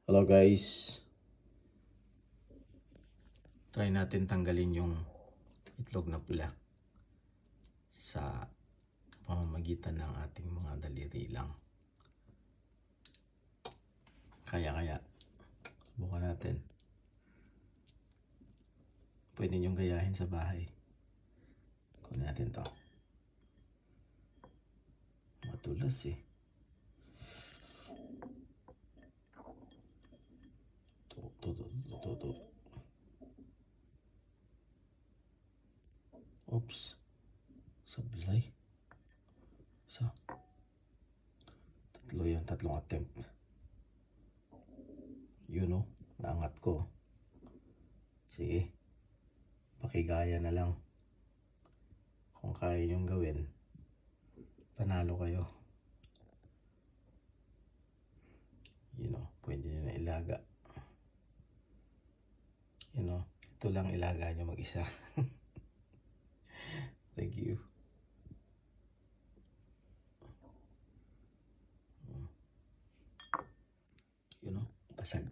Hello guys, try natin tanggalin yung itlog na pula sa pamamagitan ng ating mga daliri lang. Kaya subukan natin. Pwede niyong gayahin sa bahay. Kunin natin to. Matulas eh. To. Oops. Sablay. Tatlong attempt. Yun o, naangat ko. Sige, pakigaya na lang. Kung kaya niyong gawin, panalo kayo. Pwede nyo na ilaga. Ito lang ilaga nyo mag-isa. Thank you. Basag.